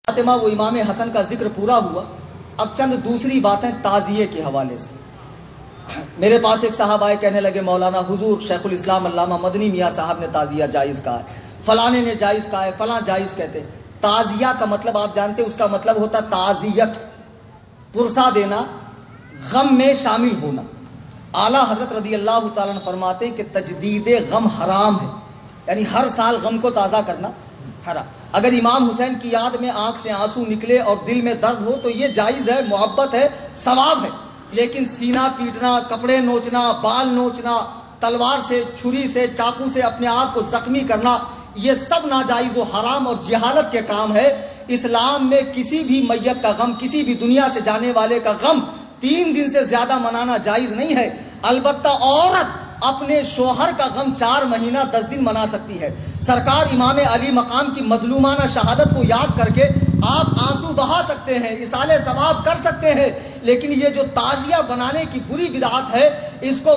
فاطمہ وہ امام حسن کا ذکر پورا ہوا. اب چند دوسری باتیں تعزیے کے حوالے سے. میرے پاس ایک صاحب آئے, کہنے لگے مولانا حضور شیخ الاسلام علامہ مدنی میاں صاحب نے تعزیہ جائز کہا ہے, فلانے نے جائز کہا ہے, فلاں جائز کہتے. تعزیہ کا مطلب آپ جانتے, اس کا مطلب ہوتا تعزیت, پرسہ دینا, غم میں شامل ہونا. اعلیٰ حضرت رضی اللہ تعالیٰ عنہ فرماتے ہیں کہ تجدید غم حرام ہے, یعنی ہر سال غم کو تازہ کرنا حرام. اگر امام حسین کی یاد میں آنکھ سے آنسو نکلے اور دل میں درد ہو تو یہ جائز ہے, محبت ہے, ثواب ہے. لیکن سینہ پیٹنا, کپڑے نوچنا, بال نوچنا, تلوار سے, چھری سے, چاقو سے اپنے آپ کو زخمی کرنا, یہ سب ناجائز و حرام اور جہالت کے کام ہے. اسلام میں کسی بھی میت کا غم, کسی بھی دنیا سے جانے والے کا غم 3 دن سے زیادہ منانا جائز نہیں ہے. البتہ عورت اپنے شوہر کا غم 4 مہینہ 10 دن منا سکتی ہے. سرکار امام علی مقام کی مظلومانہ شہادت کو یاد کر کے آپ آنسو بہا سکتے ہیں, اصال ثواب کر سکتے ہیں. لیکن یہ جو تعزیہ بنانے کی بری بدعت ہے, اس کو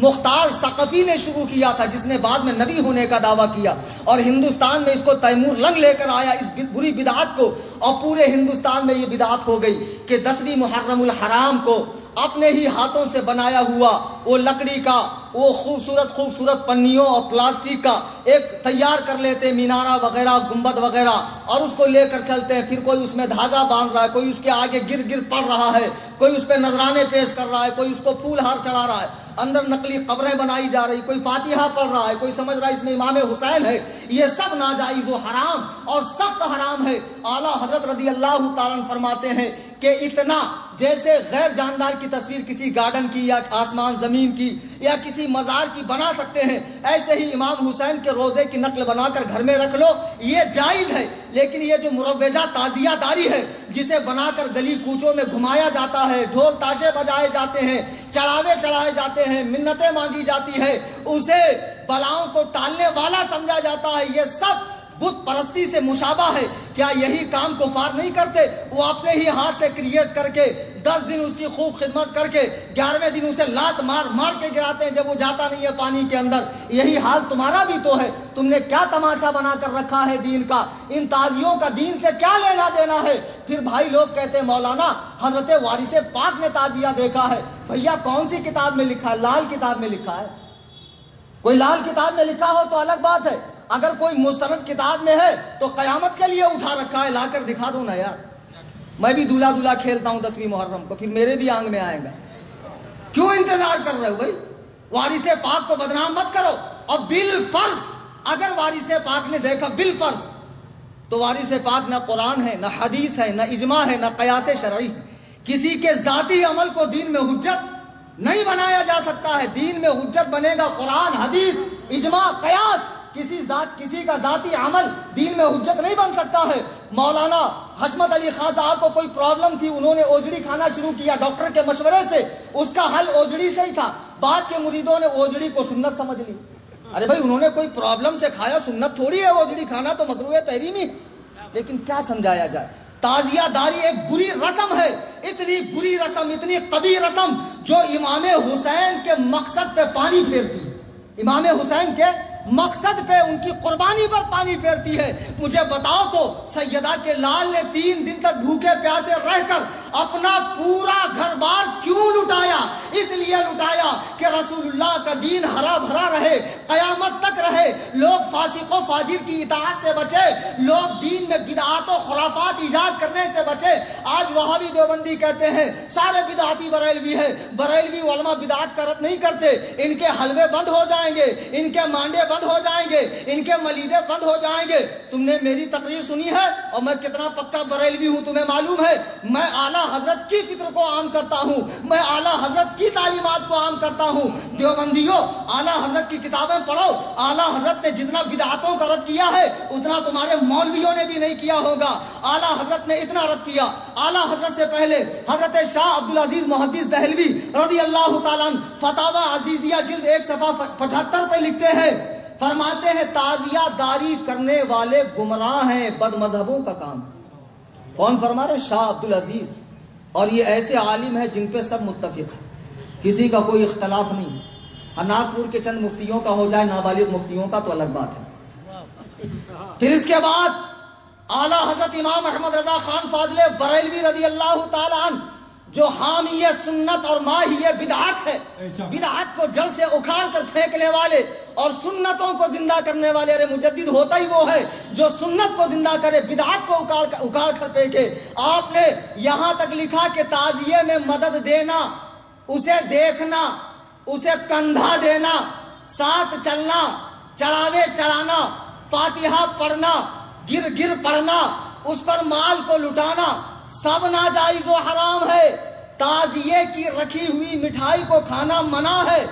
مختار ثقفی نے شروع کیا تھا, جس نے بعد میں نبی ہونے کا دعویٰ کیا, اور ہندوستان میں اس کو تیمور لنگ لے کر آیا اس بری بدعت کو, اور پورے ہندوستان میں یہ بدعت ہو گئی کہ 10ویں محرم الحرام کو اپنے ہی ہاتھوں سے بنایا ہوا وہ لکڑی کا وہ خوبصورت پنیوں اور پلاسٹک کا ایک تیار کر لیتے, مینارہ وغیرہ, گنبد وغیرہ, اور اس کو لے کر چلتے ہیں. پھر کوئی اس میں دھاگا باندھ رہا ہے, کوئی اس کے آگے گر پڑ رہا ہے, کوئی اس پہ نذرانے پیش کر رہا ہے, کوئی اس کو پھول ہار چڑھا رہا ہے, اندر نقلی قبریں بنائی جا رہی, کوئی فاتحہ پڑھ رہا ہے, کوئی سمجھ رہا ہے اس میں امام حسین ہے. یہ سب ناجائز و حرام اور سخت حرام ہے. اعلیٰ حضرت رضی اللہ تعالیٰ عنہ فرماتے ہیں کہ اتنا جیسے غیر جاندار کی تصویر کسی گارڈن کی یا آسمان زمین کی یا کسی مزار کی بنا سکتے ہیں, ایسے ہی امام حسین کے روزے کی نقل بنا کر گھر میں رکھ لو, یہ جائز ہے. لیکن یہ جو مروجہ تعزیہ داری ہے, جسے بنا کر گلی کوچوں میں گھمایا جاتا ہے, ڈھول تاشے بجائے جاتے ہیں, چڑھاوے چڑھائے جاتے ہیں, منتیں مانگی جاتی ہے, اسے بلاؤں کو ٹالنے والا سمجھا جاتا ہے, یہ سب بت پرستی سے مشابہ ہے. کیا یہی کام کفار نہیں کرتے؟ وہ اپنے ہی ہاتھ سے کریٹ کر کے 10 دن اس کی خوب خدمت کر کے 11ویں دن اسے لات مار کے گراتے ہیں جب وہ جاتا نہیں ہے پانی کے اندر. یہی حال تمہارا بھی تو ہے. تم نے کیا تماشا بنا کر رکھا ہے دین کا؟ ان تعزیوں کا دین سے کیا لینا دینا ہے؟ پھر بھائی لوگ کہتے ہیں مولانا حضرت وارث پاک نے تعزیہ دیکھا ہے. بھیا کون سی کتاب میں لکھا ہے؟ لال کتاب میں لکھا ہے. کوئی لال کتاب میں لکھا ہو تو الگ بات ہے, اگر کوئی مستند کتاب میں ہے تو قیامت کے لیے اٹھا رکھا ہے, لا کر دکھا دو نا یار. میں بھی دولہا کھیلتا ہوں 10ویں محرم کو, پھر میرے بھی آنگ میں آئے گا. کیوں انتظار کر رہے ہو بھائی؟ وارث پاک کو بدنام مت کرو. اور بالفرض اگر وارث پاک نے دیکھا بالفرض, تو وارث پاک نہ قرآن ہے, نہ حدیث ہے, نہ اجماع ہے, نہ قیاس شرعی ہے. کسی کے ذاتی عمل کو دین میں حجت نہیں بنایا جا سکتا ہے. دین میں حجت بنے گا قرآن, حدیث, اجماع, قیاس. کسی کا ذاتی عمل دین میں حجت نہیں بن سکتا ہے. مولانا حشمت علی خان صاحب کو کوئی پرابلم تھی, انہوں نے اوجڑی کھانا شروع کیا ڈاکٹر کے مشورے سے. اس کا حل اوجڑی سے ہی تھا. بعد کے مریدوں نے اوجڑی کو سنت سمجھ لی. ارے بھائی انہوں نے کوئی پرابلم سے کھایا, سنت تھوڑی ہے اوجڑی کھانا, تو مکروہ تحریمی. لیکن کیا سمجھایا جائے؟ تعزیہ داری ایک بری رسم ہے, اتنی بری رسم, اتنی قبیح رسم جو امام حسین کے مقصد پہ پانی پھیرتی ہے. امام حسین کے مقصد پہ, ان کی قربانی پر پانی پھیرتی ہے. مجھے بتاؤ تو سیدہ کے لال نے 3 دن تک بھوکے پیاسے رہ کر اپنا پورا گھر بار کیوں لٹایا؟ اس لیے لٹایا کہ رسول اللہ کا دین ہرا بھرا رہے, قیامت تک رہے, لوگ فاسق و فاجر کی اطاعت سے بچے, لوگ دین میں بدعات و خرافات ایجاد کرنے سے بچے. آج وہابی دیوبندی کہتے ہیں سارے بدعاتی بریلوی ہے. بریلوی علماء بدعات کا رد نہیں کرتے. ان کے حلوے بند ہو جائیں گے, ان کے مانڈے بند ہو جائیں گے, ان کے ملیدے بند ہو جائیں گے. تم نے میری تقریر سنی ہے اور میں کتنا پکا بریلوی ہوں تمہیں معلوم ہے. میں اعلیٰ حضرت کی فکر کو عام کرتا ہوں, میں اعلیٰ حضرت کی تعلیمات کو عام کرتا ہوں. دیوبندیوں اعلیٰ حضرت کی کتابیں پڑھو. اعلیٰ حضرت نے جتنا بدعاتوں کا رد کیا ہے اتنا تمہارے مولویوں نے بھی نہیں کیا ہوگا. اعلیٰ حضرت نے اتنا رد کیا. اعلیٰ حضرت سے پہلے حضرت شاہ عبدالعزیز محدث دہلوی رضی اللہ تعالیٰ عنہ فتاوی عزیزیہ جلد 1 صفحہ 75 پہ لکھتے ہیں, فرماتے ہیں تعزیہ داری کرنے والے گمراہ ہیں, بد مذہبوں کا کام. کون فرما رہے؟ شاہ عبدالعزیز. اور یہ ایسے عالم ہیں جن پہ سب متفق ہیں, کسی کا کوئی اختلاف نہیں. ناگپور کے چند مفتیوں کا ہو جائے, نابالغ مفتیوں کا تو الگ بات ہے. پھر اس کے بعد اعلیٰ حضرت امام احمد رضا خان فاضل بریلوی رضی اللہ تعالیٰ عنہ جو حامی سنت اور ماہی بدعت ہے، بدعت کو جڑ سے اکھاڑ کر پھینکنے والے اور سنتوں کو زندہ کرنے والے، ارے مجدد ہوتا ہی وہ ہے جو سنت کو زندہ کرے، بدعت کو اکھاڑ کر پھینکے۔ آپ نے یہاں تک لکھا کہ تعزیے میں مدد دینا، اسے دیکھنا، اسے کندھا دینا، ساتھ چلنا، چڑھاوے چڑھانا، فاتحہ پڑھنا، گر پڑھنا، اس پر مال کو لٹانا، سب ناجائز و حرام ہے۔ تعزیے کی رکھی ہوئی مٹھائی کو کھانا منع ہے،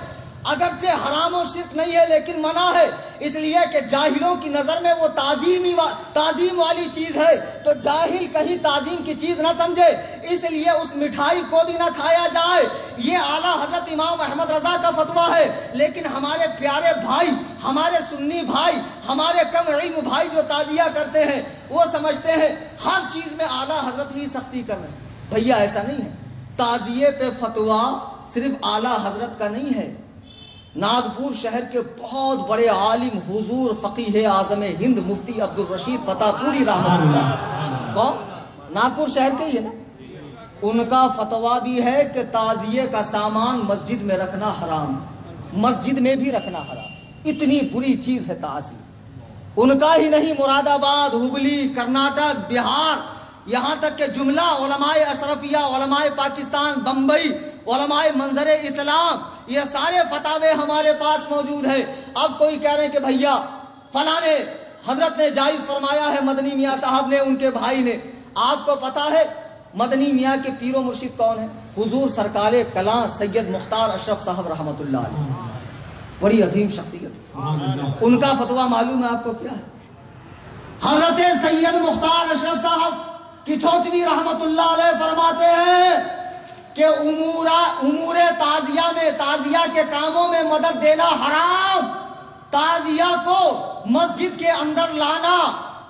اگرچہ حرام و شرک نہیں ہے لیکن منع ہے، اس لیے کہ جاہلوں کی نظر میں وہ تعظیم والی چیز ہے، تو جاہل کہیں تعظیم کی چیز نہ سمجھے، اس لیے اس مٹھائی کو بھی نہ کھایا جائے۔ یہ اعلیٰ حضرت امام احمد رضا کا فتویٰ ہے، لیکن ہمارے پیارے بھائی، ہمارے سنی بھائی، ہمارے کم علم بھائی جو تعزیہ کرتے ہیں وہ سمجھتے ہیں ہر چیز میں اعلیٰ حضرت ہی سختی کر رہے ہیں۔ بھیا ایسا نہیں ہے، تعزیے پہ فتویٰ صرف اعلیٰ حضرت کا نہیں ہے۔ ناگپور شہر کے بہت بڑے عالم حضور فقیہ اعظم ہند مفتی عبدالرشید فتح پوری رحمۃ اللہ، کون؟ ناگپور شہر کے ہی ہے نا، ان کا فتویٰ بھی ہے کہ تعزیے کا سامان مسجد میں رکھنا حرام، مسجد میں بھی رکھنا حرام، اتنی بری چیز ہے تعزیہ۔ ان کا ہی نہیں، مراد آباد، ہبلی، کرناٹک، بہار، یہاں تک کہ جملہ علماء اشرفیہ، علماء پاکستان، بمبئی، علماء منظر اسلام، یہ سارے فتاوے ہمارے پاس موجود ہیں۔ اب کوئی کہہ رہے ہیں کہ بھیا فلاں نے حضرت نے جائز فرمایا ہے، مدنی میاں صاحب نے، ان کے بھائی نے۔ آپ کو پتا ہے مدنی میاں کے پیر و مرشد کون ہیں؟ حضور سرکار کلاں سید مختار اشرف صاحب رحمۃ اللہ علیہ، بڑی عظیم شخصیت۔ ان کا فتویٰ معلوم ہے آپ کو کیا ہے؟ حضرت سید مختار اشرف صاحب کی چھوچوی رحمت اللہ علیہ فرماتے ہیں کہ امور تعزیہ میں، تعزیہ کے کاموں میں مدد دینا حرام، تعزیہ کو مسجد کے اندر لانا،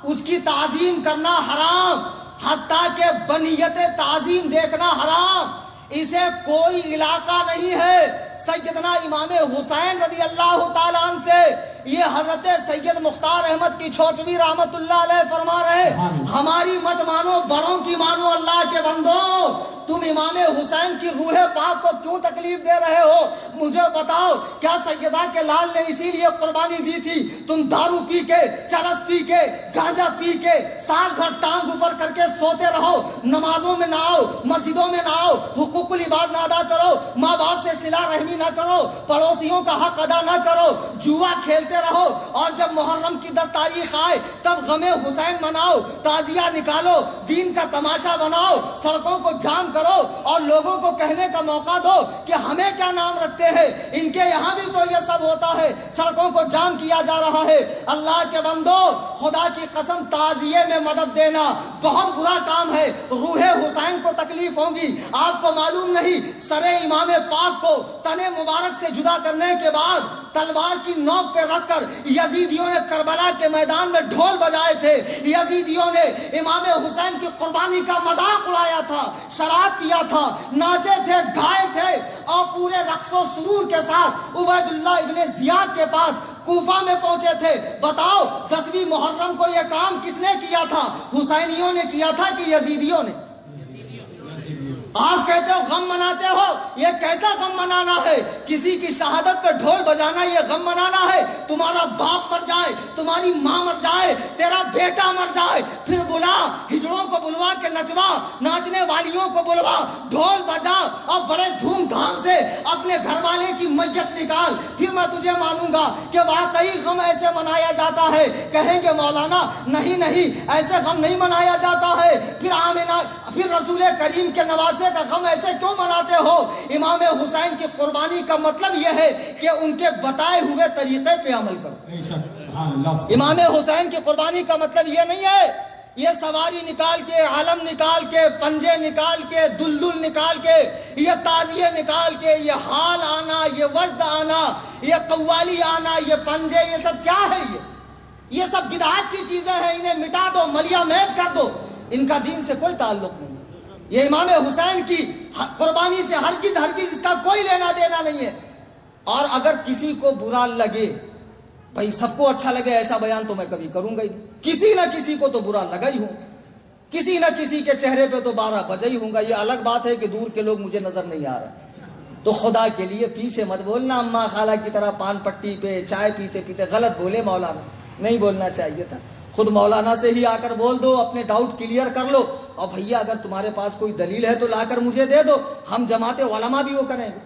اس کی تعظیم کرنا حرام، حتیٰ کہ بنیت تعظیم دیکھنا حرام، اسے کوئی علاقہ نہیں ہے۔ سیدنا امام حسین رضی اللہ تعالیٰ عنہ سے یہ حضرت سید مختار احمد کی چھوچوی رحمت اللہ علیہ فرما رہے، ہماری مت مانو، بڑوں کی مانو، اللہ کے بندو، تم امام حسین کی روح پاک کو کیوں تکلیف دے رہے ہو؟ مجھے بتاؤ، کیا سیدہ کے لال نے اسی لیے قربانی دی تھی؟ تم دارو پی کے، چرس پی کے، گانجا پی کے، سال بھر ٹانگ اوپر کر کے سوتے رہو، نمازوں میں نہ آؤ، مسجدوں میں نہ آؤ، حقوق العباد نہ ادا کرو، ماں باپ سے صلہ رحمی نہ کرو، پڑوسیوں کا حق ادا نہ کرو، جوا کھیلتے رہو، اور جب محرم کی 10 تاریخ آئے تب غم حسین مناؤ، تعزیہ نکالو، دین کا تماشا بناؤ، سڑکوں کو جام کرو اور لوگوں کو کہنے کا موقع دو کہ ہمیں کیا نام رکھتے ہیں، ان کے یہاں بھی تو یہ سب ہوتا ہے، سڑکوں کو جام کیا جا رہا ہے۔ اللہ کے بندو، خدا کی قسم، تعزیے میں مدد دینا بہت برا کام ہے، روح حسین کو تکلیف ہوگی۔ آپ کو معلوم نہیں، سر امام پاک کو تن مبارک سے جدا کرنے کے بعد تلوار کی نوک پہ رکھ کر یزیدیوں نے کربلا کے میدان میں ڈھول بجائے تھے، یزیدیوں نے امام حسین کی قربانی کا مذاق اڑایا تھا، شراب پیا تھا، ناچے تھے، گائے تھے، اور پورے رقص و سرور کے ساتھ عبید اللہ ابن زیاد کے پاس کوفہ میں پہنچے تھے۔ بتاؤ 10ویں محرم کو یہ کام کس نے کیا تھا؟ حسینیوں نے کیا تھا کہ یزیدیوں نے؟ آپ کہتے ہو غم مناتے ہو، یہ کیسا غم منانا ہے؟ کسی کی شہادت پہ ڈھول بجانا یہ غم منانا ہے؟ تمہارا باپ مر جائے، تمہاری ماں مر جائے، تیرا بیٹا مر جائے، پھر بلا، ہجڑوں کو بلوا کے نچوا، ناچنے والیوں کو بلوا، ڈھول بجا اور بڑے دھوم دھام سے اپنے گھر والے کی میت نکال، پھر میں تجھے مانوں گا کہ واقعی غم ایسے منایا جاتا ہے۔ کہیں گے مولانا نہیں نہیں، ایسے غم نہیں منایا جاتا ہے، پھر رسول کریم کے نواسے کا غم ایسے کیوں مناتے ہو؟ امام حسین کی قربانی کا مطلب یہ ہے کہ ان کے بتائے ہوئے طریقے پہ عمل کرو۔ امام حسین کی قربانی کا مطلب یہ نہیں ہے یہ سواری نکال کے، علم نکال کے، پنجے نکال کے، دلدل نکال کے، یہ تعزیے نکال کے، یہ حال آنا، یہ وجد آنا، یہ قوالی آنا، یہ پنجے، یہ سب کیا ہے؟ یہ سب بدعات کی چیزیں ہیں، انہیں مٹا دو، ملیا میٹ کر دو، ان کا دین سے کوئی تعلق نہیں۔ یہ امام حسین کی قربانی سے ہرگز اس کا کوئی لینا دینا نہیں ہے۔ اور اگر کسی کو برا لگے بھائی سب کو اچھا لگے ایسا بیان تو میں کبھی کروں گا ہی نہیں. کسی نہ کسی کو تو برا لگا ہی ہوں, کسی نہ کسی کے چہرے پہ تو 12 بجا ہی ہوں گا. یہ الگ بات ہے کہ دور کے لوگ مجھے نظر نہیں آ رہے, تو خدا کے لیے پیچھے مت بولنا اماں خالہ کی طرح پان پٹی پہ چائے پیتے پیتے. غلط بولے مولانا, نہیں بولنا چاہیے تھا. خود مولانا سے ہی آ کر بول دو, اپنے ڈاؤٹ کلیئر کر لو, اور بھیا اگر تمہارے پاس کوئی دلیل ہے تو لا کر مجھے دے دو, ہم جماعت علماء بھی وہ کریں گے.